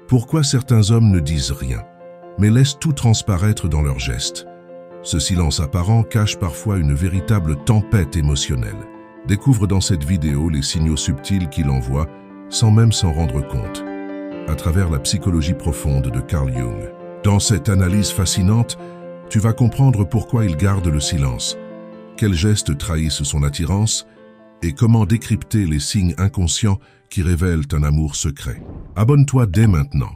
Pourquoi certains hommes ne disent rien, mais laissent tout transparaître dans leurs gestes? Ce silence apparent cache parfois une véritable tempête émotionnelle. Découvre dans cette vidéo les signaux subtils qu'il envoie sans même s'en rendre compte, à travers la psychologie profonde de Carl Jung. Dans cette analyse fascinante, tu vas comprendre pourquoi il garde le silence, quels gestes trahissent son attirance et comment décrypter les signes inconscients qui révèlent un amour secret. Abonne-toi dès maintenant,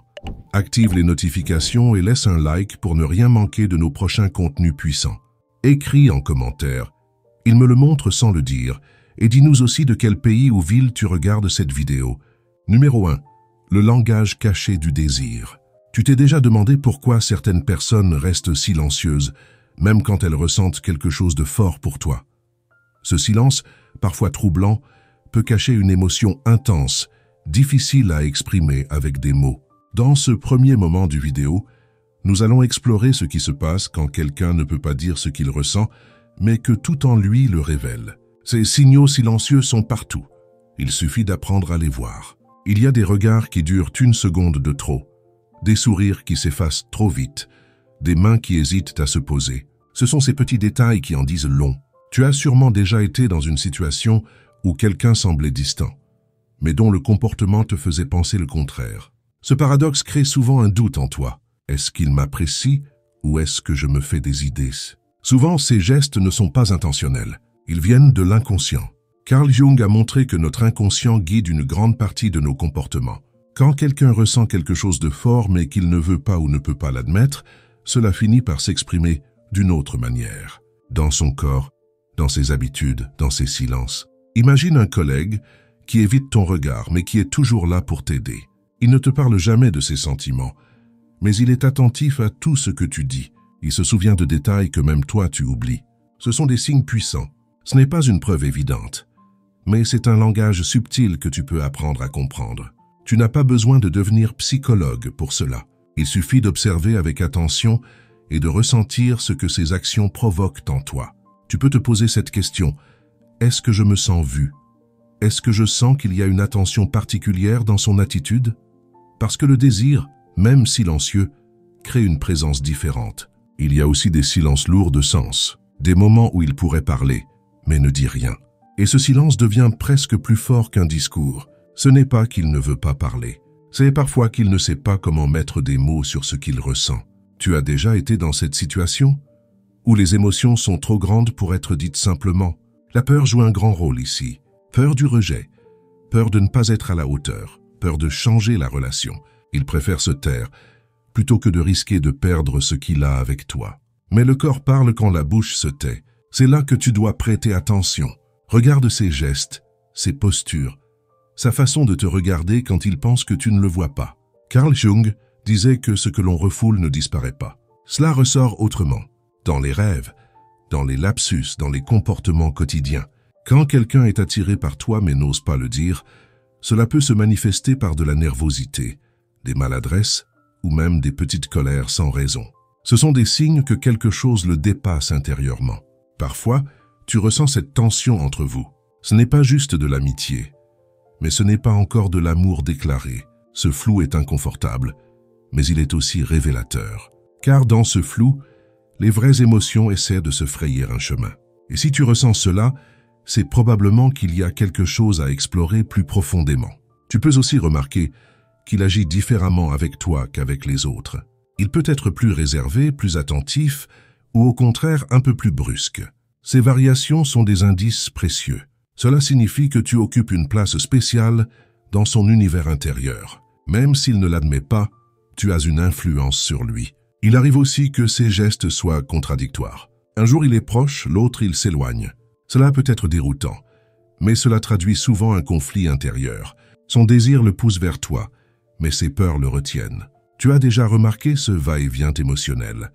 active les notifications et laisse un like pour ne rien manquer de nos prochains contenus puissants. Écris en commentaire, il me le montre sans le dire, et dis-nous aussi de quel pays ou ville tu regardes cette vidéo. Numéro 1. Le langage caché du désir. Tu t'es déjà demandé pourquoi certaines personnes restent silencieuses, même quand elles ressentent quelque chose de fort pour toi. Ce silence, parfois troublant, peut cacher une émotion intense, difficile à exprimer avec des mots. Dans ce premier moment du vidéo, nous allons explorer ce qui se passe quand quelqu'un ne peut pas dire ce qu'il ressent, mais que tout en lui le révèle. Ces signaux silencieux sont partout. Il suffit d'apprendre à les voir. Il y a des regards qui durent une seconde de trop, des sourires qui s'effacent trop vite, des mains qui hésitent à se poser. Ce sont ces petits détails qui en disent long. Tu as sûrement déjà été dans une situation où quelqu'un semblait distant, mais dont le comportement te faisait penser le contraire. Ce paradoxe crée souvent un doute en toi. Est-ce qu'il m'apprécie ou est-ce que je me fais des idées? Souvent, ces gestes ne sont pas intentionnels. Ils viennent de l'inconscient. Carl Jung a montré que notre inconscient guide une grande partie de nos comportements. Quand quelqu'un ressent quelque chose de fort mais qu'il ne veut pas ou ne peut pas l'admettre, cela finit par s'exprimer d'une autre manière. Dans son corps, dans ses habitudes, dans ses silences. Imagine un collègue qui évite ton regard mais qui est toujours là pour t'aider. Il ne te parle jamais de ses sentiments, mais il est attentif à tout ce que tu dis. Il se souvient de détails que même toi tu oublies. Ce sont des signes puissants. Ce n'est pas une preuve évidente, mais c'est un langage subtil que tu peux apprendre à comprendre. Tu n'as pas besoin de devenir psychologue pour cela. Il suffit d'observer avec attention et de ressentir ce que ces actions provoquent en toi. Tu peux te poser cette question: est-ce que je me sens vu? Est-ce que je sens qu'il y a une attention particulière dans son attitude? Parce que le désir, même silencieux, crée une présence différente. Il y a aussi des silences lourds de sens, des moments où il pourrait parler, mais ne dit rien. Et ce silence devient presque plus fort qu'un discours. Ce n'est pas qu'il ne veut pas parler, c'est parfois qu'il ne sait pas comment mettre des mots sur ce qu'il ressent. Tu as déjà été dans cette situation où les émotions sont trop grandes pour être dites simplement. La peur joue un grand rôle ici. Peur du rejet, peur de ne pas être à la hauteur, peur de changer la relation. Il préfère se taire plutôt que de risquer de perdre ce qu'il a avec toi. Mais le corps parle quand la bouche se tait. C'est là que tu dois prêter attention. Regarde ses gestes, ses postures, sa façon de te regarder quand il pense que tu ne le vois pas. Carl Jung disait que ce que l'on refoule ne disparaît pas. Cela ressort autrement, dans les rêves, dans les lapsus, dans les comportements quotidiens. Quand quelqu'un est attiré par toi mais n'ose pas le dire, cela peut se manifester par de la nervosité, des maladresses ou même des petites colères sans raison. Ce sont des signes que quelque chose le dépasse intérieurement. Parfois, tu ressens cette tension entre vous. Ce n'est pas juste de l'amitié, mais ce n'est pas encore de l'amour déclaré. Ce flou est inconfortable, mais il est aussi révélateur. Car dans ce flou, les vraies émotions essaient de se frayer un chemin. Et si tu ressens cela, c'est probablement qu'il y a quelque chose à explorer plus profondément. Tu peux aussi remarquer qu'il agit différemment avec toi qu'avec les autres. Il peut être plus réservé, plus attentif, ou au contraire un peu plus brusque. Ces variations sont des indices précieux. Cela signifie que tu occupes une place spéciale dans son univers intérieur. Même s'il ne l'admet pas, tu as une influence sur lui. Il arrive aussi que ses gestes soient contradictoires. Un jour il est proche, l'autre il s'éloigne. Cela peut être déroutant, mais cela traduit souvent un conflit intérieur. Son désir le pousse vers toi, mais ses peurs le retiennent. Tu as déjà remarqué ce va-et-vient émotionnel.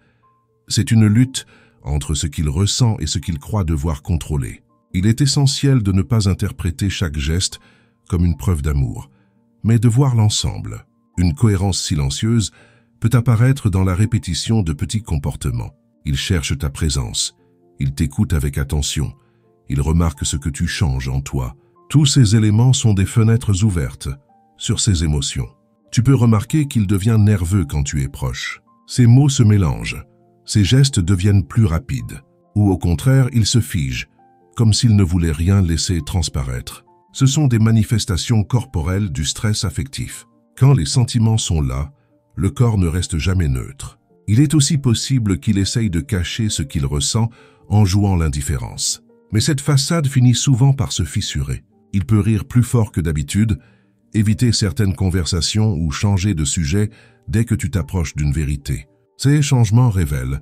C'est une lutte entre ce qu'il ressent et ce qu'il croit devoir contrôler. Il est essentiel de ne pas interpréter chaque geste comme une preuve d'amour, mais de voir l'ensemble. Une cohérence silencieuse peut apparaître dans la répétition de petits comportements. Il cherche ta présence, il t'écoute avec attention, il remarque ce que tu changes en toi. Tous ces éléments sont des fenêtres ouvertes sur ses émotions. Tu peux remarquer qu'il devient nerveux quand tu es proche. Ses mots se mélangent, ses gestes deviennent plus rapides, ou au contraire, il se fige, comme s'il ne voulait rien laisser transparaître. Ce sont des manifestations corporelles du stress affectif. Quand les sentiments sont là, le corps ne reste jamais neutre. Il est aussi possible qu'il essaye de cacher ce qu'il ressent en jouant l'indifférence. Mais cette façade finit souvent par se fissurer. Il peut rire plus fort que d'habitude, éviter certaines conversations ou changer de sujet dès que tu t'approches d'une vérité. Ces changements révèlent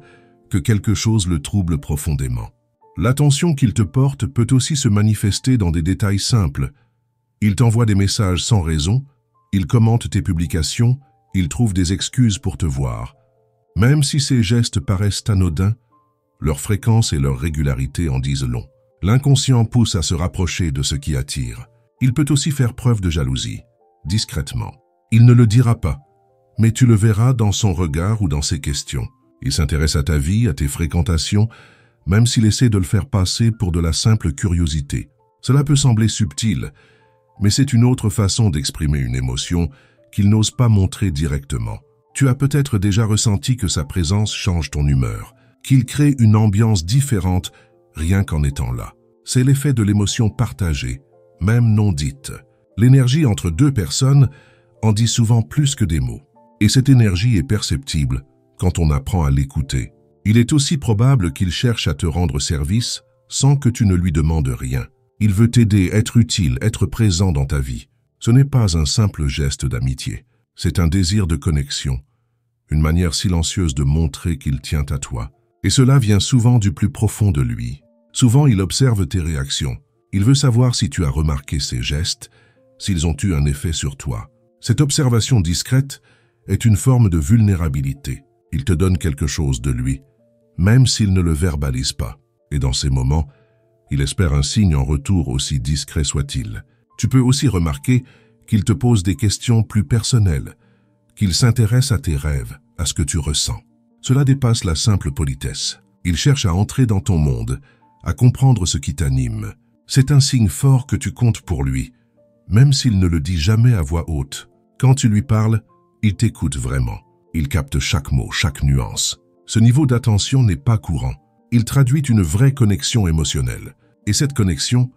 que quelque chose le trouble profondément. L'attention qu'il te porte peut aussi se manifester dans des détails simples. Il t'envoie des messages sans raison, il commente tes publications, il trouve des excuses pour te voir. Même si ces gestes paraissent anodins, leur fréquence et leur régularité en disent long. L'inconscient pousse à se rapprocher de ce qui attire. Il peut aussi faire preuve de jalousie, discrètement. Il ne le dira pas, mais tu le verras dans son regard ou dans ses questions. Il s'intéresse à ta vie, à tes fréquentations, même s'il essaie de le faire passer pour de la simple curiosité. Cela peut sembler subtil, mais c'est une autre façon d'exprimer une émotion qu'il n'ose pas montrer directement. Tu as peut-être déjà ressenti que sa présence change ton humeur, qu'il crée une ambiance différente rien qu'en étant là. C'est l'effet de l'émotion partagée, même non dite. L'énergie entre deux personnes en dit souvent plus que des mots. Et cette énergie est perceptible quand on apprend à l'écouter. Il est aussi probable qu'il cherche à te rendre service sans que tu ne lui demandes rien. Il veut t'aider, être utile, être présent dans ta vie. Ce n'est pas un simple geste d'amitié. C'est un désir de connexion, une manière silencieuse de montrer qu'il tient à toi. Et cela vient souvent du plus profond de lui. Souvent, il observe tes réactions. Il veut savoir si tu as remarqué ses gestes, s'ils ont eu un effet sur toi. Cette observation discrète est une forme de vulnérabilité. Il te donne quelque chose de lui, même s'il ne le verbalise pas. Et dans ces moments, il espère un signe en retour aussi discret soit-il. Tu peux aussi remarquer qu'il te pose des questions plus personnelles, qu'il s'intéresse à tes rêves, à ce que tu ressens. Cela dépasse la simple politesse. Il cherche à entrer dans ton monde, à comprendre ce qui t'anime. C'est un signe fort que tu comptes pour lui, même s'il ne le dit jamais à voix haute. Quand tu lui parles, il t'écoute vraiment. Il capte chaque mot, chaque nuance. Ce niveau d'attention n'est pas courant. Il traduit une vraie connexion émotionnelle. Et cette connexion,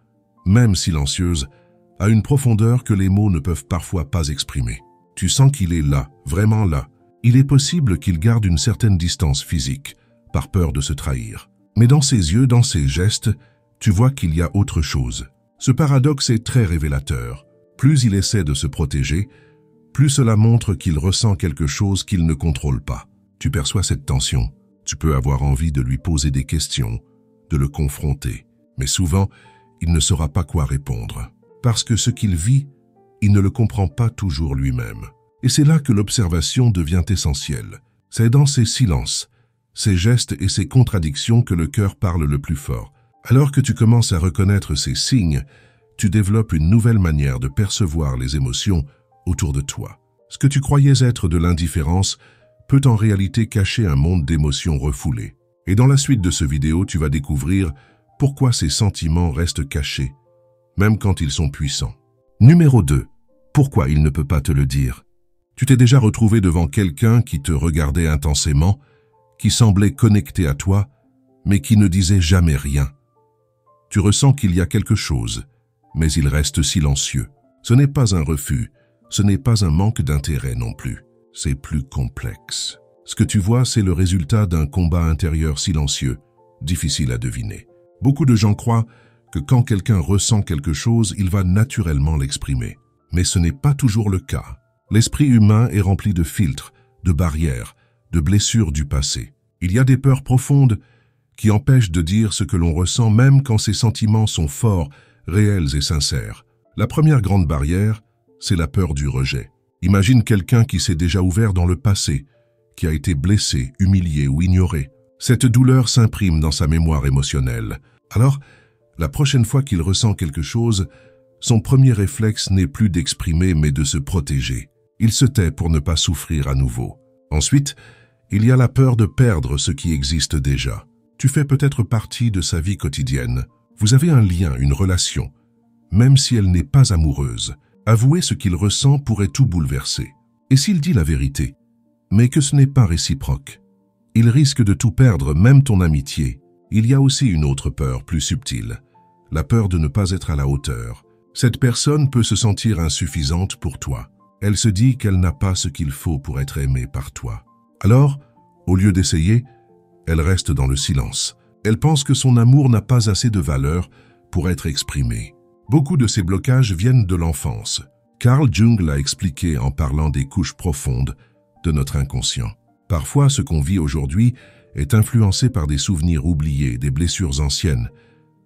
même silencieuse, a une profondeur que les mots ne peuvent parfois pas exprimer. Tu sens qu'il est là, vraiment là. Il est possible qu'il garde une certaine distance physique, par peur de se trahir. Mais dans ses yeux, dans ses gestes, tu vois qu'il y a autre chose. Ce paradoxe est très révélateur. Plus il essaie de se protéger, plus cela montre qu'il ressent quelque chose qu'il ne contrôle pas. Tu perçois cette tension. Tu peux avoir envie de lui poser des questions, de le confronter. Mais souvent, il ne saura pas quoi répondre. Parce que ce qu'il vit, il ne le comprend pas toujours lui-même. Et c'est là que l'observation devient essentielle. C'est dans ces silences, ces gestes et ces contradictions que le cœur parle le plus fort. Alors que tu commences à reconnaître ces signes, tu développes une nouvelle manière de percevoir les émotions autour de toi. Ce que tu croyais être de l'indifférence peut en réalité cacher un monde d'émotions refoulées. Et dans la suite de ce vidéo, tu vas découvrir pourquoi ces sentiments restent cachés, même quand ils sont puissants. Numéro 2. Pourquoi il ne peut pas te le dire? Tu t'es déjà retrouvé devant quelqu'un qui te regardait intensément, qui semblait connecté à toi, mais qui ne disait jamais rien. Tu ressens qu'il y a quelque chose, mais il reste silencieux. Ce n'est pas un refus, ce n'est pas un manque d'intérêt non plus. C'est plus complexe. Ce que tu vois, c'est le résultat d'un combat intérieur silencieux, difficile à deviner. Beaucoup de gens croient que quand quelqu'un ressent quelque chose, il va naturellement l'exprimer. Mais ce n'est pas toujours le cas. L'esprit humain est rempli de filtres, de barrières, de blessures du passé. Il y a des peurs profondes qui empêchent de dire ce que l'on ressent même quand ces sentiments sont forts, réels et sincères. La première grande barrière, c'est la peur du rejet. Imagine quelqu'un qui s'est déjà ouvert dans le passé, qui a été blessé, humilié ou ignoré. Cette douleur s'imprime dans sa mémoire émotionnelle. Alors, la prochaine fois qu'il ressent quelque chose, son premier réflexe n'est plus d'exprimer mais de se protéger. Il se tait pour ne pas souffrir à nouveau. Ensuite, il y a la peur de perdre ce qui existe déjà. Tu fais peut-être partie de sa vie quotidienne. Vous avez un lien, une relation, même si elle n'est pas amoureuse. Avouer ce qu'il ressent pourrait tout bouleverser. Et s'il dit la vérité, mais que ce n'est pas réciproque, il risque de tout perdre, même ton amitié. Il y a aussi une autre peur plus subtile, la peur de ne pas être à la hauteur. Cette personne peut se sentir insuffisante pour toi. Elle se dit qu'elle n'a pas ce qu'il faut pour être aimée par toi. Alors, au lieu d'essayer, elle reste dans le silence. Elle pense que son amour n'a pas assez de valeur pour être exprimé. Beaucoup de ces blocages viennent de l'enfance. Carl Jung l'a expliqué en parlant des couches profondes de notre inconscient. Parfois, ce qu'on vit aujourd'hui est influencé par des souvenirs oubliés, des blessures anciennes,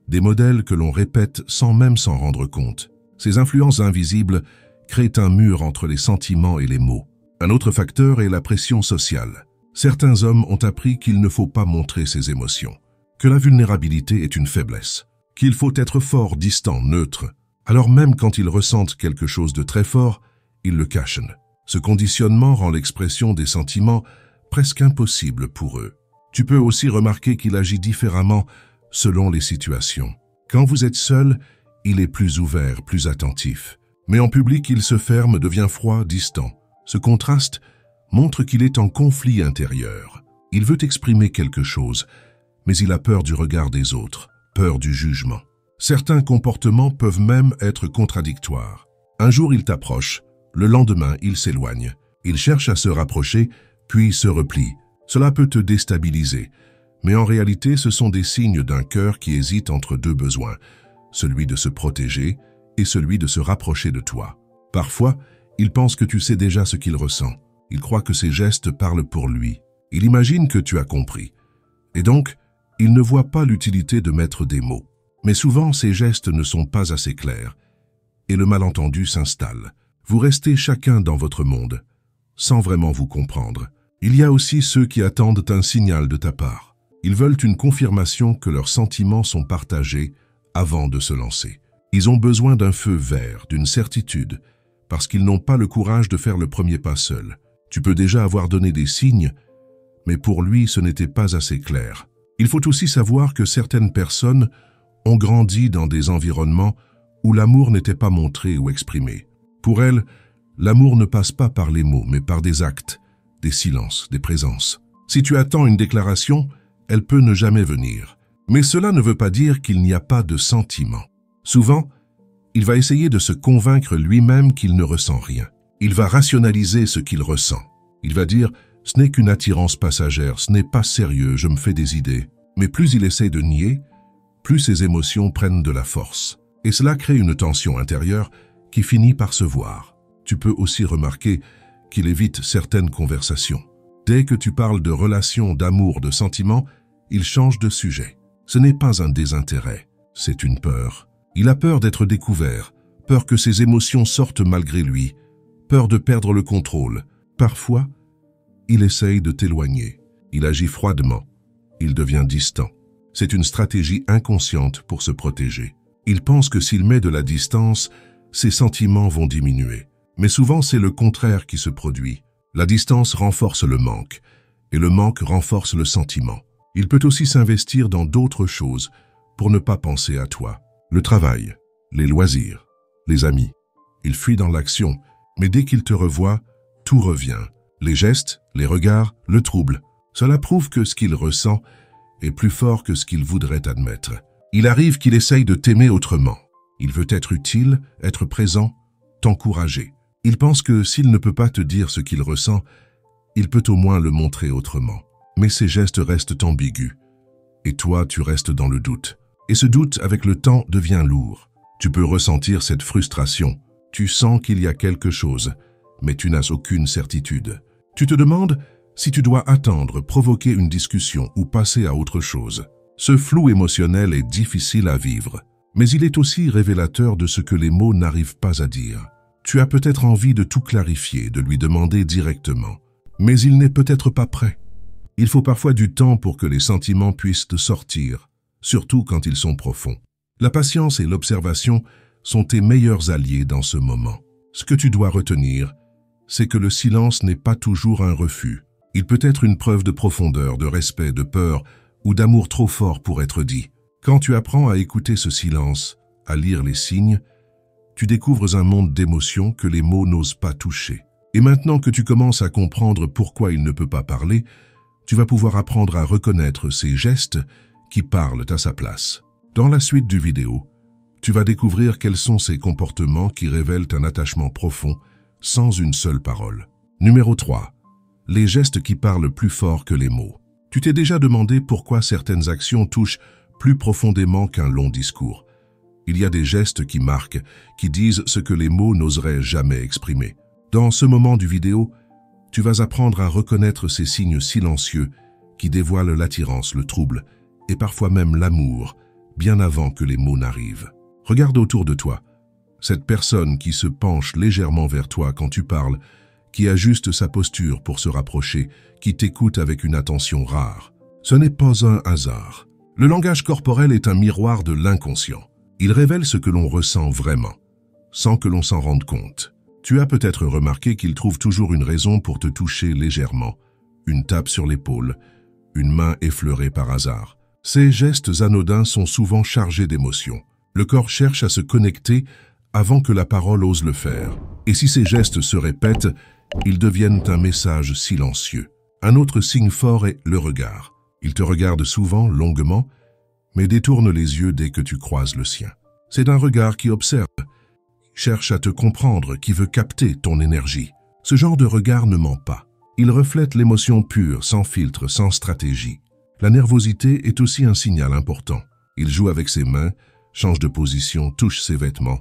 des modèles que l'on répète sans même s'en rendre compte. Ces influences invisibles créent un mur entre les sentiments et les mots. Un autre facteur est la pression sociale. Certains hommes ont appris qu'il ne faut pas montrer ses émotions, que la vulnérabilité est une faiblesse, qu'il faut être fort, distant, neutre. Alors même quand ils ressentent quelque chose de très fort, ils le cachent. Ce conditionnement rend l'expression des sentiments presque impossible pour eux. Tu peux aussi remarquer qu'il agit différemment selon les situations. Quand vous êtes seul, il est plus ouvert, plus attentif. Mais en public, il se ferme, devient froid, distant. Ce contraste montre qu'il est en conflit intérieur. Il veut exprimer quelque chose, mais il a peur du regard des autres, peur du jugement. Certains comportements peuvent même être contradictoires. Un jour, il t'approche, le lendemain, il s'éloigne. Il cherche à se rapprocher, puis se replie. Cela peut te déstabiliser, mais en réalité, ce sont des signes d'un cœur qui hésite entre deux besoins, celui de se protéger et celui de se rapprocher de toi. Parfois, il pense que tu sais déjà ce qu'il ressent. Il croit que ses gestes parlent pour lui. Il imagine que tu as compris. Et donc, il ne voit pas l'utilité de mettre des mots. Mais souvent, ces gestes ne sont pas assez clairs, et le malentendu s'installe. Vous restez chacun dans votre monde, sans vraiment vous comprendre. Il y a aussi ceux qui attendent un signal de ta part. Ils veulent une confirmation que leurs sentiments sont partagés avant de se lancer. Ils ont besoin d'un feu vert, d'une certitude, parce qu'ils n'ont pas le courage de faire le premier pas seul. Tu peux déjà avoir donné des signes, mais pour lui, ce n'était pas assez clair. Il faut aussi savoir que certaines personnes ont grandi dans des environnements où l'amour n'était pas montré ou exprimé. Pour elles, l'amour ne passe pas par les mots, mais par des actes, des silences, des présences. Si tu attends une déclaration, elle peut ne jamais venir. Mais cela ne veut pas dire qu'il n'y a pas de sentiment. Souvent, il va essayer de se convaincre lui-même qu'il ne ressent rien. Il va rationaliser ce qu'il ressent. Il va dire « ce n'est qu'une attirance passagère, ce n'est pas sérieux, je me fais des idées ». Mais plus il essaie de nier, plus ses émotions prennent de la force. Et cela crée une tension intérieure qui finit par se voir. Tu peux aussi remarquer qu'il évite certaines conversations. Dès que tu parles de relations, d'amour, de sentiments, il change de sujet. Ce n'est pas un désintérêt, c'est une peur. Il a peur d'être découvert, peur que ses émotions sortent malgré lui, peur de perdre le contrôle. Parfois, il essaye de t'éloigner. Il agit froidement. Il devient distant. C'est une stratégie inconsciente pour se protéger. Il pense que s'il met de la distance, ses sentiments vont diminuer. Mais souvent, c'est le contraire qui se produit. La distance renforce le manque, et le manque renforce le sentiment. Il peut aussi s'investir dans d'autres choses pour ne pas penser à toi. Le travail, les loisirs, les amis. Il fuit dans l'action, mais dès qu'il te revoit, tout revient. Les gestes, les regards, le trouble. Cela prouve que ce qu'il ressent est plus fort que ce qu'il voudrait admettre. Il arrive qu'il essaye de t'aimer autrement. Il veut être utile, être présent, t'encourager. Il pense que s'il ne peut pas te dire ce qu'il ressent, il peut au moins le montrer autrement. Mais ses gestes restent ambigus. Et toi, tu restes dans le doute. Et ce doute, avec le temps, devient lourd. Tu peux ressentir cette frustration. Tu sens qu'il y a quelque chose, mais tu n'as aucune certitude. Tu te demandes si tu dois attendre, provoquer une discussion ou passer à autre chose. Ce flou émotionnel est difficile à vivre, mais il est aussi révélateur de ce que les mots n'arrivent pas à dire. Tu as peut-être envie de tout clarifier, de lui demander directement, mais il n'est peut-être pas prêt. Il faut parfois du temps pour que les sentiments puissent te sortir, surtout quand ils sont profonds. La patience et l'observation sont tes meilleurs alliés dans ce moment. Ce que tu dois retenir, c'est que le silence n'est pas toujours un refus. Il peut être une preuve de profondeur, de respect, de peur ou d'amour trop fort pour être dit. Quand tu apprends à écouter ce silence, à lire les signes, tu découvres un monde d'émotions que les mots n'osent pas toucher. Et maintenant que tu commences à comprendre pourquoi il ne peut pas parler, tu vas pouvoir apprendre à reconnaître ces gestes qui parlent à sa place. Dans la suite du vidéo, tu vas découvrir quels sont ces comportements qui révèlent un attachement profond sans une seule parole. Numéro 3. Les gestes qui parlent plus fort que les mots. Tu t'es déjà demandé pourquoi certaines actions touchent plus profondément qu'un long discours. Il y a des gestes qui marquent, qui disent ce que les mots n'oseraient jamais exprimer. Dans ce moment du vidéo, tu vas apprendre à reconnaître ces signes silencieux qui dévoilent l'attirance, le trouble et parfois même l'amour, bien avant que les mots n'arrivent. Regarde autour de toi, cette personne qui se penche légèrement vers toi quand tu parles, qui ajuste sa posture pour se rapprocher, qui t'écoute avec une attention rare. Ce n'est pas un hasard. Le langage corporel est un miroir de l'inconscient. Il révèle ce que l'on ressent vraiment, sans que l'on s'en rende compte. Tu as peut-être remarqué qu'il trouve toujours une raison pour te toucher légèrement, une tape sur l'épaule, une main effleurée par hasard. Ces gestes anodins sont souvent chargés d'émotions. Le corps cherche à se connecter avant que la parole ose le faire. Et si ces gestes se répètent, ils deviennent un message silencieux. Un autre signe fort est le regard. Il te regarde souvent, longuement, mais détourne les yeux dès que tu croises le sien. C'est un regard qui observe, cherche à te comprendre, qui veut capter ton énergie. Ce genre de regard ne ment pas. Il reflète l'émotion pure, sans filtre, sans stratégie. La nervosité est aussi un signal important. Il joue avec ses mains, change de position, touche ses vêtements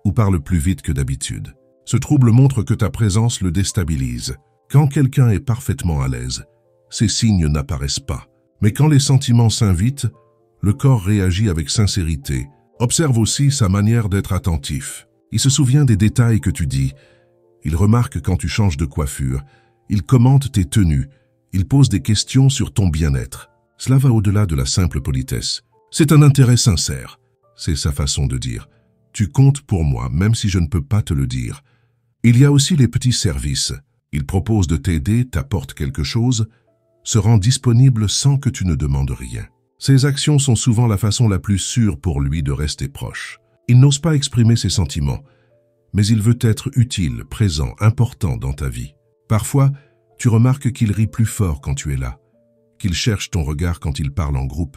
ou parle plus vite que d'habitude. Ce trouble montre que ta présence le déstabilise. Quand quelqu'un est parfaitement à l'aise, ces signes n'apparaissent pas. Mais quand les sentiments s'invitent, le corps réagit avec sincérité. Observe aussi sa manière d'être attentif. Il se souvient des détails que tu dis. Il remarque quand tu changes de coiffure. Il commente tes tenues. Il pose des questions sur ton bien-être. Cela va au-delà de la simple politesse. C'est un intérêt sincère. C'est sa façon de dire. Tu comptes pour moi, même si je ne peux pas te le dire. Il y a aussi les petits services. Il propose de t'aider, t'apporte quelque chose, se rend disponible sans que tu ne demandes rien. Ces actions sont souvent la façon la plus sûre pour lui de rester proche. Il n'ose pas exprimer ses sentiments, mais il veut être utile, présent, important dans ta vie. Parfois, tu remarques qu'il rit plus fort quand tu es là, qu'il cherche ton regard quand il parle en groupe,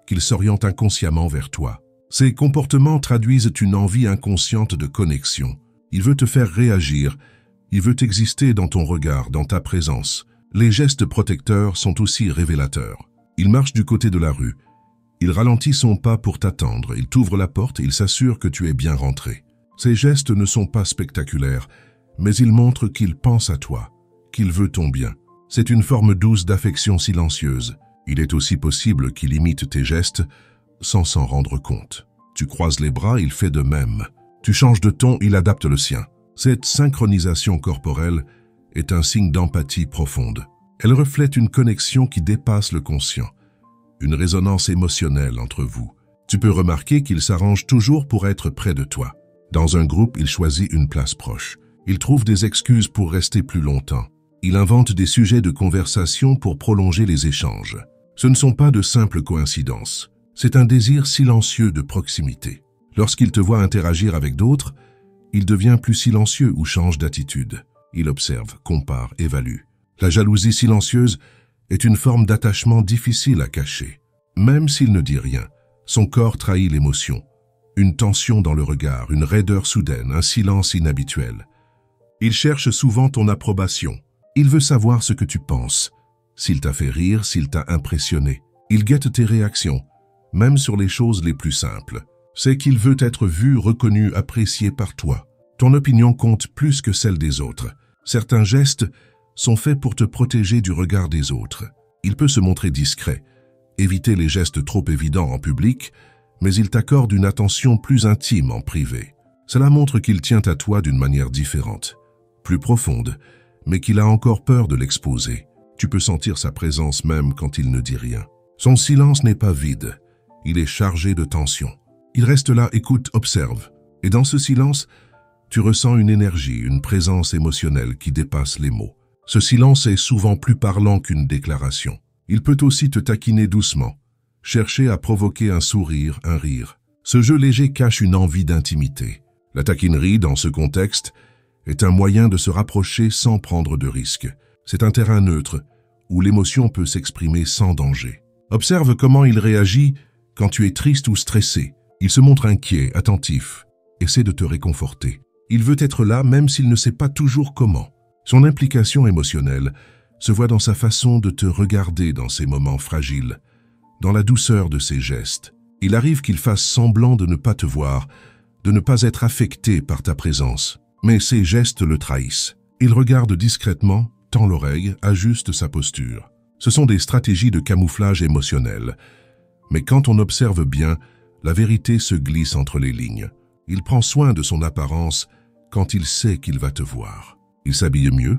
qu'il s'oriente inconsciemment vers toi. Ces comportements traduisent une envie inconsciente de connexion. Il veut te faire réagir, il veut exister dans ton regard, dans ta présence. Les gestes protecteurs sont aussi révélateurs. Il marche du côté de la rue. Il ralentit son pas pour t'attendre. Il t'ouvre la porte et il s'assure que tu es bien rentré. Ces gestes ne sont pas spectaculaires, mais ils montrent qu'il pense à toi, qu'il veut ton bien. C'est une forme douce d'affection silencieuse. Il est aussi possible qu'il imite tes gestes sans s'en rendre compte. Tu croises les bras, il fait de même. Tu changes de ton, il adapte le sien. Cette synchronisation corporelle est un signe d'empathie profonde. Elle reflète une connexion qui dépasse le conscient, une résonance émotionnelle entre vous. Tu peux remarquer qu'il s'arrange toujours pour être près de toi. Dans un groupe, il choisit une place proche. Il trouve des excuses pour rester plus longtemps. Il invente des sujets de conversation pour prolonger les échanges. Ce ne sont pas de simples coïncidences. C'est un désir silencieux de proximité. Lorsqu'il te voit interagir avec d'autres, il devient plus silencieux ou change d'attitude. Il observe, compare, évalue. La jalousie silencieuse est une forme d'attachement difficile à cacher. Même s'il ne dit rien, son corps trahit l'émotion. Une tension dans le regard, une raideur soudaine, un silence inhabituel. Il cherche souvent ton approbation. Il veut savoir ce que tu penses, s'il t'a fait rire, s'il t'a impressionné. Il guette tes réactions, même sur les choses les plus simples. C'est qu'il veut être vu, reconnu, apprécié par toi. Ton opinion compte plus que celle des autres. Certains gestes sont faits pour te protéger du regard des autres. Il peut se montrer discret, éviter les gestes trop évidents en public, mais il t'accorde une attention plus intime en privé. Cela montre qu'il tient à toi d'une manière différente, plus profonde, mais qu'il a encore peur de l'exposer. Tu peux sentir sa présence même quand il ne dit rien. Son silence n'est pas vide, il est chargé de tension. Il reste là, écoute, observe. Et dans ce silence, tu ressens une énergie, une présence émotionnelle qui dépasse les mots. Ce silence est souvent plus parlant qu'une déclaration. Il peut aussi te taquiner doucement, chercher à provoquer un sourire, un rire. Ce jeu léger cache une envie d'intimité. La taquinerie, dans ce contexte, est un moyen de se rapprocher sans prendre de risques. C'est un terrain neutre, où l'émotion peut s'exprimer sans danger. Observe comment il réagit quand tu es triste ou stressé. Il se montre inquiet, attentif, essaie de te réconforter. Il veut être là même s'il ne sait pas toujours comment. Son implication émotionnelle se voit dans sa façon de te regarder dans ces moments fragiles, dans la douceur de ses gestes. Il arrive qu'il fasse semblant de ne pas te voir, de ne pas être affecté par ta présence. Mais ses gestes le trahissent. Il regarde discrètement, tend l'oreille, ajuste sa posture. Ce sont des stratégies de camouflage émotionnel. Mais quand on observe bien, la vérité se glisse entre les lignes. Il prend soin de son apparence quand il sait qu'il va te voir. Il s'habille mieux,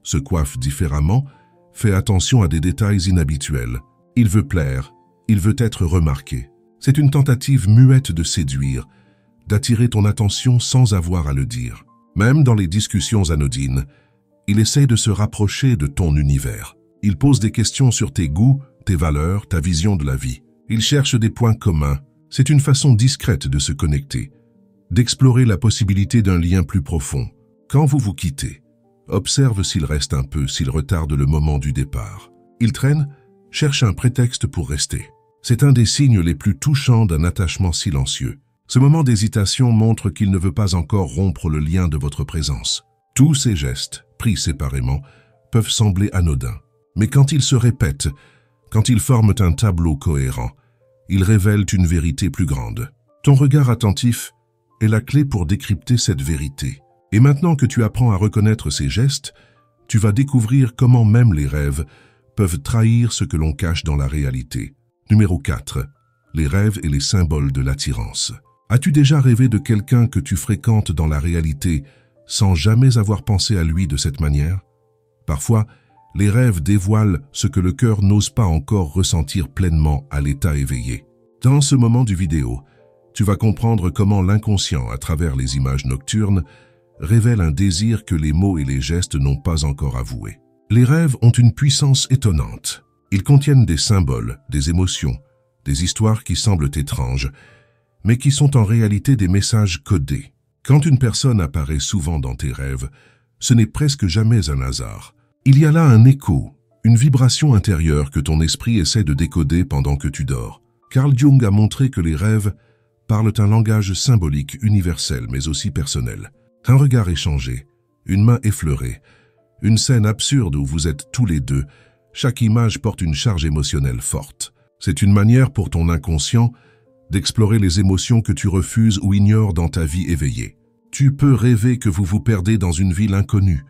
se coiffe différemment, fait attention à des détails inhabituels. Il veut plaire, il veut être remarqué. C'est une tentative muette de séduire, d'attirer ton attention sans avoir à le dire. Même dans les discussions anodines, il essaie de se rapprocher de ton univers. Il pose des questions sur tes goûts, tes valeurs, ta vision de la vie. Il cherche des points communs. C'est une façon discrète de se connecter, d'explorer la possibilité d'un lien plus profond. Quand vous vous quittez, observe s'il reste un peu, s'il retarde le moment du départ. Il traîne, cherche un prétexte pour rester. C'est un des signes les plus touchants d'un attachement silencieux. Ce moment d'hésitation montre qu'il ne veut pas encore rompre le lien de votre présence. Tous ces gestes, pris séparément, peuvent sembler anodins. Mais quand ils se répètent, quand ils forment un tableau cohérent, ils révèlent une vérité plus grande. Ton regard attentif est la clé pour décrypter cette vérité. Et maintenant que tu apprends à reconnaître ces gestes, tu vas découvrir comment même les rêves peuvent trahir ce que l'on cache dans la réalité. Numéro 4. Les rêves et les symboles de l'attirance. As-tu déjà rêvé de quelqu'un que tu fréquentes dans la réalité sans jamais avoir pensé à lui de cette manière? Parfois, les rêves dévoilent ce que le cœur n'ose pas encore ressentir pleinement à l'état éveillé. Dans ce moment du vidéo, tu vas comprendre comment l'inconscient, à travers les images nocturnes, révèle un désir que les mots et les gestes n'ont pas encore avoué. Les rêves ont une puissance étonnante. Ils contiennent des symboles, des émotions, des histoires qui semblent étranges, mais qui sont en réalité des messages codés. Quand une personne apparaît souvent dans tes rêves, ce n'est presque jamais un hasard. Il y a là un écho, une vibration intérieure que ton esprit essaie de décoder pendant que tu dors. Carl Jung a montré que les rêves parlent un langage symbolique universel mais aussi personnel. Un regard échangé, une main effleurée, une scène absurde où vous êtes tous les deux, chaque image porte une charge émotionnelle forte. C'est une manière pour ton inconscient d'explorer les émotions que tu refuses ou ignores dans ta vie éveillée. Tu peux rêver que vous vous perdez dans une ville inconnue,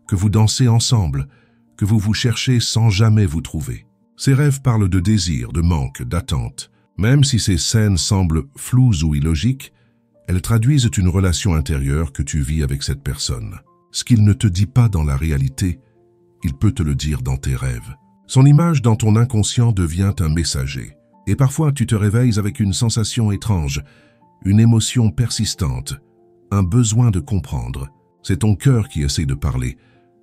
que vous dansez ensemble, que vous vous cherchez sans jamais vous trouver. Ces rêves parlent de désir, de manque, d'attente. Même si ces scènes semblent floues ou illogiques, elles traduisent une relation intérieure que tu vis avec cette personne. Ce qu'il ne te dit pas dans la réalité, il peut te le dire dans tes rêves. Son image dans ton inconscient devient un messager. Et parfois tu te réveilles avec une sensation étrange, une émotion persistante, un besoin de comprendre. C'est ton cœur qui essaie de parler,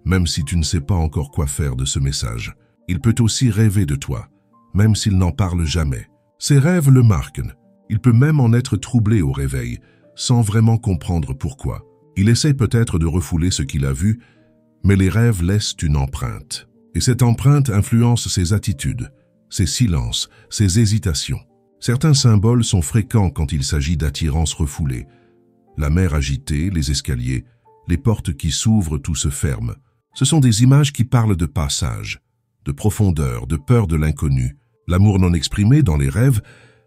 même si tu ne sais pas encore quoi faire de ce message. Il peut aussi rêver de toi, même s'il n'en parle jamais. Ses rêves le marquent. Il peut même en être troublé au réveil, sans vraiment comprendre pourquoi. Il essaie peut-être de refouler ce qu'il a vu, mais les rêves laissent une empreinte. Et cette empreinte influence ses attitudes, ses silences, ses hésitations. Certains symboles sont fréquents quand il s'agit d'attirances refoulées. La mer agitée, les escaliers, les portes qui s'ouvrent, tout se ferme. Ce sont des images qui parlent de passage, de profondeur, de peur de l'inconnu. L'amour non exprimé dans les rêves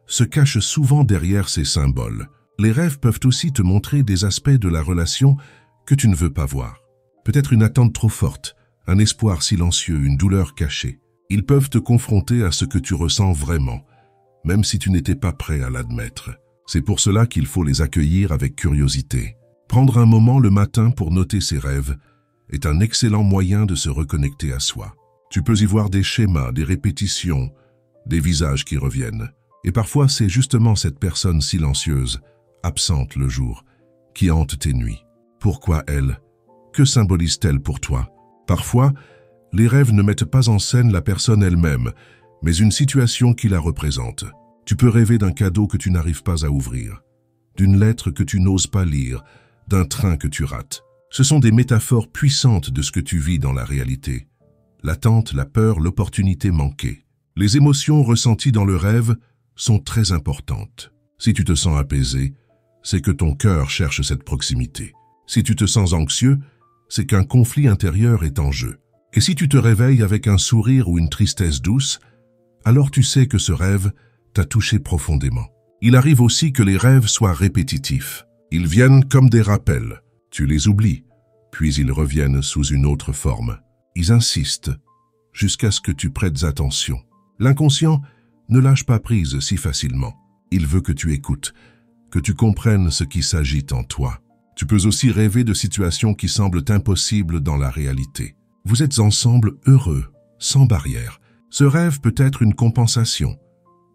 se cache souvent derrière ces symboles. Les rêves peuvent aussi te montrer des aspects de la relation que tu ne veux pas voir. Peut-être une attente trop forte, un espoir silencieux, une douleur cachée. Ils peuvent te confronter à ce que tu ressens vraiment, même si tu n'étais pas prêt à l'admettre. C'est pour cela qu'il faut les accueillir avec curiosité. Prendre un moment le matin pour noter ses rêves est un excellent moyen de se reconnecter à soi. Tu peux y voir des schémas, des répétitions, des visages qui reviennent. Et parfois, c'est justement cette personne silencieuse, absente le jour, qui hante tes nuits. Pourquoi elle? Que symbolise-t-elle pour toi? Parfois, les rêves ne mettent pas en scène la personne elle-même, mais une situation qui la représente. Tu peux rêver d'un cadeau que tu n'arrives pas à ouvrir, d'une lettre que tu n'oses pas lire, d'un train que tu rates. Ce sont des métaphores puissantes de ce que tu vis dans la réalité. L'attente, la peur, l'opportunité manquée. Les émotions ressenties dans le rêve sont très importantes. Si tu te sens apaisé, c'est que ton cœur cherche cette proximité. Si tu te sens anxieux, c'est qu'un conflit intérieur est en jeu. Et si tu te réveilles avec un sourire ou une tristesse douce, alors tu sais que ce rêve t'a touché profondément. Il arrive aussi que les rêves soient répétitifs. Ils viennent comme des rappels. Tu les oublies, puis ils reviennent sous une autre forme. Ils insistent jusqu'à ce que tu prêtes attention. L'inconscient ne lâche pas prise si facilement. Il veut que tu écoutes, que tu comprennes ce qui s'agite en toi. Tu peux aussi rêver de situations qui semblent impossibles dans la réalité. Vous êtes ensemble heureux, sans barrière. Ce rêve peut être une compensation,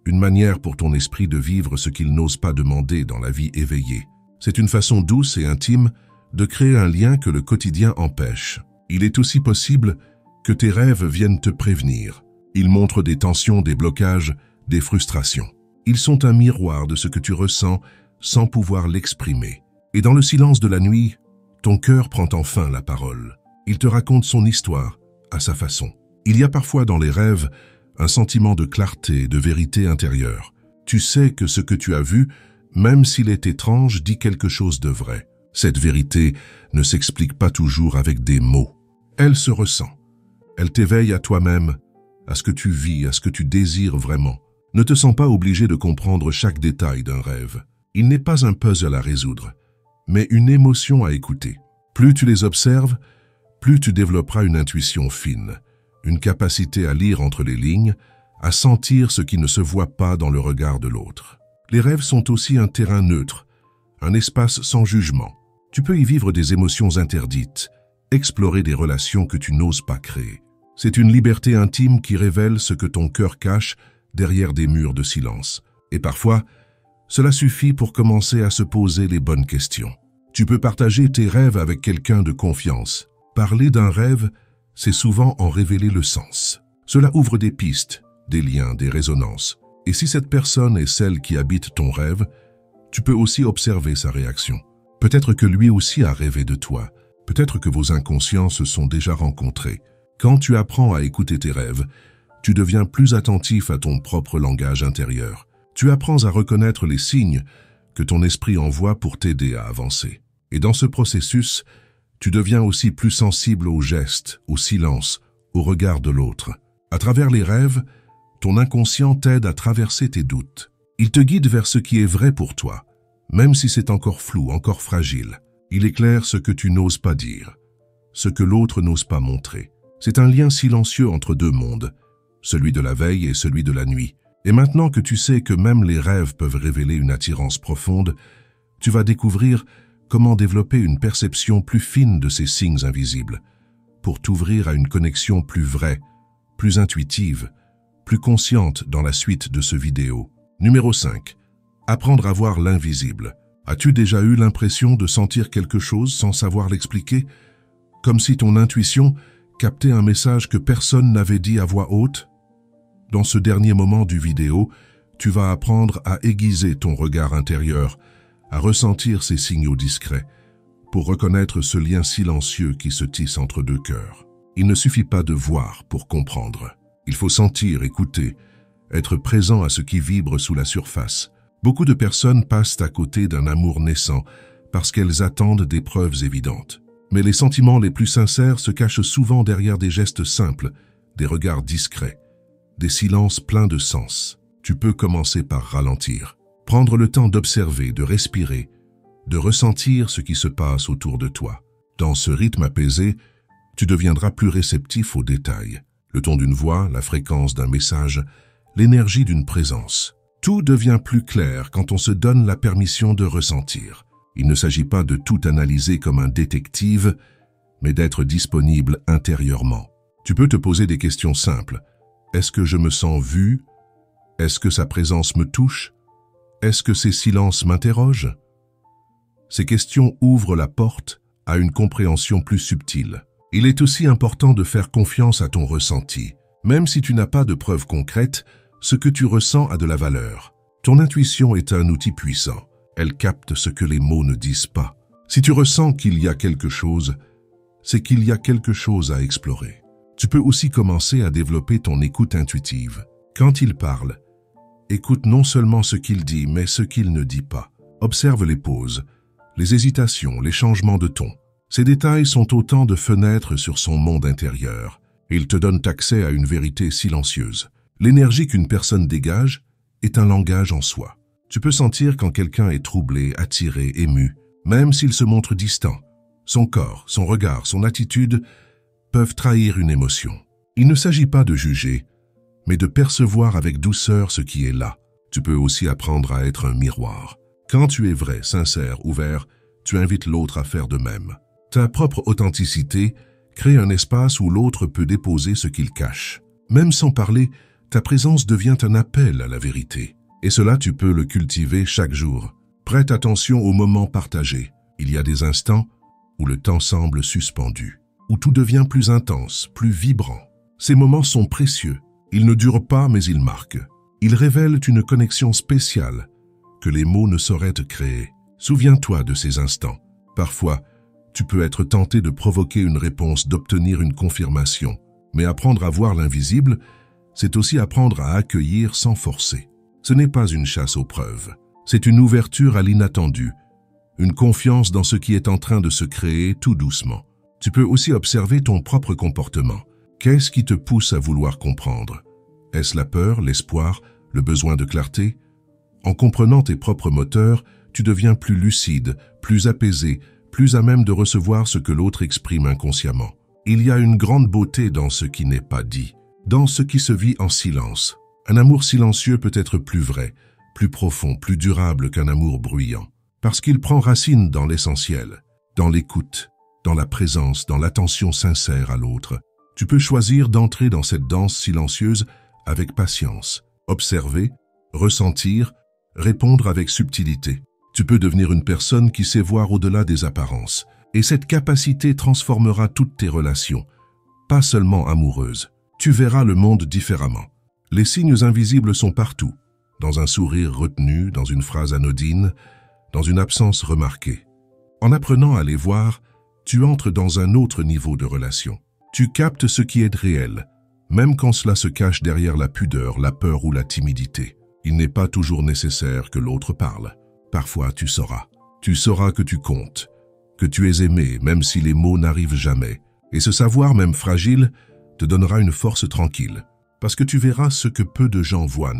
une manière pour ton esprit de vivre ce qu'il n'ose pas demander dans la vie éveillée. C'est une façon douce et intime de créer un lien que le quotidien empêche. Il est aussi possible que tes rêves viennent te prévenir. Ils montrent des tensions, des blocages, des frustrations. Ils sont un miroir de ce que tu ressens sans pouvoir l'exprimer. Et dans le silence de la nuit, ton cœur prend enfin la parole. Il te raconte son histoire à sa façon. Il y a parfois dans les rêves un sentiment de clarté, de vérité intérieure. Tu sais que ce que tu as vu, même s'il est étrange, dit quelque chose de vrai. Cette vérité ne s'explique pas toujours avec des mots. Elle se ressent. Elle t'éveille à toi-même, à ce que tu vis, à ce que tu désires vraiment. Ne te sens pas obligé de comprendre chaque détail d'un rêve. Il n'est pas un puzzle à résoudre, mais une émotion à écouter. Plus tu les observes, plus tu développeras une intuition fine, une capacité à lire entre les lignes, à sentir ce qui ne se voit pas dans le regard de l'autre. Les rêves sont aussi un terrain neutre, un espace sans jugement. Tu peux y vivre des émotions interdites, explorer des relations que tu n'oses pas créer. C'est une liberté intime qui révèle ce que ton cœur cache derrière des murs de silence. Et parfois, cela suffit pour commencer à se poser les bonnes questions. Tu peux partager tes rêves avec quelqu'un de confiance. Parler d'un rêve, c'est souvent en révéler le sens. Cela ouvre des pistes, des liens, des résonances. Et si cette personne est celle qui habite ton rêve, tu peux aussi observer sa réaction. Peut-être que lui aussi a rêvé de toi. Peut-être que vos inconscients se sont déjà rencontrés. Quand tu apprends à écouter tes rêves, tu deviens plus attentif à ton propre langage intérieur. Tu apprends à reconnaître les signes que ton esprit envoie pour t'aider à avancer. Et dans ce processus, tu deviens aussi plus sensible aux gestes, au silence, au regard de l'autre. À travers les rêves, ton inconscient t'aide à traverser tes doutes. Il te guide vers ce qui est vrai pour toi, même si c'est encore flou, encore fragile. Il éclaire ce que tu n'oses pas dire, ce que l'autre n'ose pas montrer. C'est un lien silencieux entre deux mondes, celui de la veille et celui de la nuit. Et maintenant que tu sais que même les rêves peuvent révéler une attirance profonde, tu vas découvrir comment développer une perception plus fine de ces signes invisibles, pour t'ouvrir à une connexion plus vraie, plus intuitive, plus consciente dans la suite de ce vidéo. Numéro 5. Apprendre à voir l'invisible. As-tu déjà eu l'impression de sentir quelque chose sans savoir l'expliquer? Comme si ton intuition captait un message que personne n'avait dit à voix haute? Dans ce dernier moment du vidéo, tu vas apprendre à aiguiser ton regard intérieur, à ressentir ces signaux discrets, pour reconnaître ce lien silencieux qui se tisse entre deux cœurs. Il ne suffit pas de voir pour comprendre. Il faut sentir, écouter, être présent à ce qui vibre sous la surface. Beaucoup de personnes passent à côté d'un amour naissant parce qu'elles attendent des preuves évidentes. Mais les sentiments les plus sincères se cachent souvent derrière des gestes simples, des regards discrets, des silences pleins de sens. Tu peux commencer par ralentir, prendre le temps d'observer, de respirer, de ressentir ce qui se passe autour de toi. Dans ce rythme apaisé, tu deviendras plus réceptif aux détails. Le ton d'une voix, la fréquence d'un message, l'énergie d'une présence. Tout devient plus clair quand on se donne la permission de ressentir. Il ne s'agit pas de tout analyser comme un détective, mais d'être disponible intérieurement. Tu peux te poser des questions simples. Est-ce que je me sens vu? Est-ce que sa présence me touche? Est-ce que ses silences m'interrogent? Ces questions ouvrent la porte à une compréhension plus subtile. Il est aussi important de faire confiance à ton ressenti. Même si tu n'as pas de preuves concrètes, ce que tu ressens a de la valeur. Ton intuition est un outil puissant. Elle capte ce que les mots ne disent pas. Si tu ressens qu'il y a quelque chose, c'est qu'il y a quelque chose à explorer. Tu peux aussi commencer à développer ton écoute intuitive. Quand il parle, écoute non seulement ce qu'il dit, mais ce qu'il ne dit pas. Observe les pauses, les hésitations, les changements de ton. Ces détails sont autant de fenêtres sur son monde intérieur. Ils te donnent accès à une vérité silencieuse. L'énergie qu'une personne dégage est un langage en soi. Tu peux sentir quand quelqu'un est troublé, attiré, ému, même s'il se montre distant. Son corps, son regard, son attitude peuvent trahir une émotion. Il ne s'agit pas de juger, mais de percevoir avec douceur ce qui est là. Tu peux aussi apprendre à être un miroir. Quand tu es vrai, sincère, ouvert, tu invites l'autre à faire de même. Ta propre authenticité crée un espace où l'autre peut déposer ce qu'il cache. Même sans parler, ta présence devient un appel à la vérité. Et cela, tu peux le cultiver chaque jour. Prête attention aux moments partagés. Il y a des instants où le temps semble suspendu, où tout devient plus intense, plus vibrant. Ces moments sont précieux. Ils ne durent pas, mais ils marquent. Ils révèlent une connexion spéciale que les mots ne sauraient te créer. Souviens-toi de ces instants. Parfois, tu peux être tenté de provoquer une réponse, d'obtenir une confirmation. Mais apprendre à voir l'invisible, c'est aussi apprendre à accueillir sans forcer. Ce n'est pas une chasse aux preuves. C'est une ouverture à l'inattendu, une confiance dans ce qui est en train de se créer tout doucement. Tu peux aussi observer ton propre comportement. Qu'est-ce qui te pousse à vouloir comprendre? Est-ce la peur, l'espoir, le besoin de clarté? En comprenant tes propres moteurs, tu deviens plus lucide, plus apaisé, plus à même de recevoir ce que l'autre exprime inconsciemment. Il y a une grande beauté dans ce qui n'est pas dit, dans ce qui se vit en silence. Un amour silencieux peut être plus vrai, plus profond, plus durable qu'un amour bruyant, parce qu'il prend racine dans l'essentiel, dans l'écoute, dans la présence, dans l'attention sincère à l'autre. Tu peux choisir d'entrer dans cette danse silencieuse avec patience, observer, ressentir, répondre avec subtilité. Tu peux devenir une personne qui sait voir au-delà des apparences, et cette capacité transformera toutes tes relations, pas seulement amoureuses. Tu verras le monde différemment. Les signes invisibles sont partout, dans un sourire retenu, dans une phrase anodine, dans une absence remarquée. En apprenant à les voir, tu entres dans un autre niveau de relation. Tu captes ce qui est réel, même quand cela se cache derrière la pudeur, la peur ou la timidité. Il n'est pas toujours nécessaire que l'autre parle. Parfois, tu sauras. Tu sauras que tu comptes, que tu es aimé, même si les mots n'arrivent jamais. Et ce savoir, même fragile, te donnera une force tranquille. Parce que tu verras ce que peu de gens voient.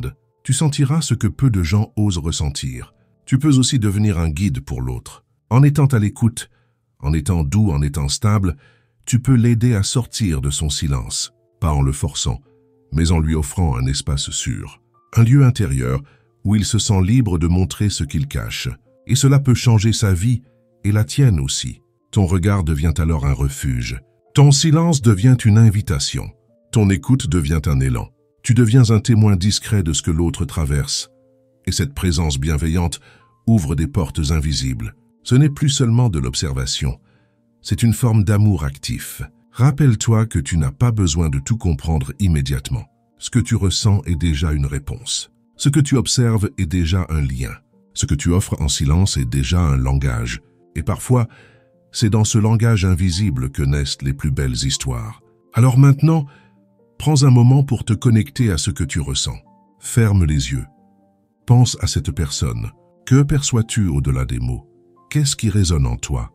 Tu sentiras ce que peu de gens osent ressentir. Tu peux aussi devenir un guide pour l'autre. En étant à l'écoute, en étant doux, en étant stable, tu peux l'aider à sortir de son silence, pas en le forçant, mais en lui offrant un espace sûr, un lieu intérieur où il se sent libre de montrer ce qu'il cache. Et cela peut changer sa vie et la tienne aussi. Ton regard devient alors un refuge. Ton silence devient une invitation. Ton écoute devient un élan. Tu deviens un témoin discret de ce que l'autre traverse. Et cette présence bienveillante ouvre des portes invisibles. Ce n'est plus seulement de l'observation. C'est une forme d'amour actif. Rappelle-toi que tu n'as pas besoin de tout comprendre immédiatement. Ce que tu ressens est déjà une réponse. Ce que tu observes est déjà un lien. Ce que tu offres en silence est déjà un langage. Et parfois, c'est dans ce langage invisible que naissent les plus belles histoires. Alors maintenant, prends un moment pour te connecter à ce que tu ressens. Ferme les yeux. Pense à cette personne. Que perçois-tu au-delà des mots? Qu'est-ce qui résonne en toi?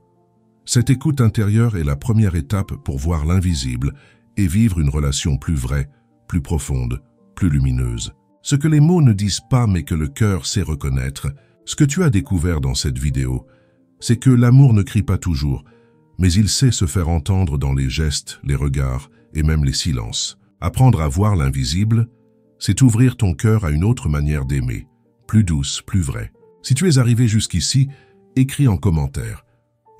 Cette écoute intérieure est la première étape pour voir l'invisible et vivre une relation plus vraie, plus profonde, plus lumineuse. Ce que les mots ne disent pas mais que le cœur sait reconnaître, ce que tu as découvert dans cette vidéo, c'est que l'amour ne crie pas toujours, mais il sait se faire entendre dans les gestes, les regards et même les silences. Apprendre à voir l'invisible, c'est ouvrir ton cœur à une autre manière d'aimer, plus douce, plus vraie. Si tu es arrivé jusqu'ici, écris en commentaire.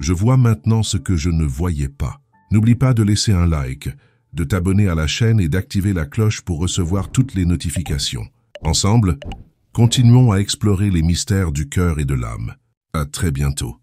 Je vois maintenant ce que je ne voyais pas. N'oublie pas de laisser un like, de t'abonner à la chaîne et d'activer la cloche pour recevoir toutes les notifications. Ensemble, continuons à explorer les mystères du cœur et de l'âme. À très bientôt.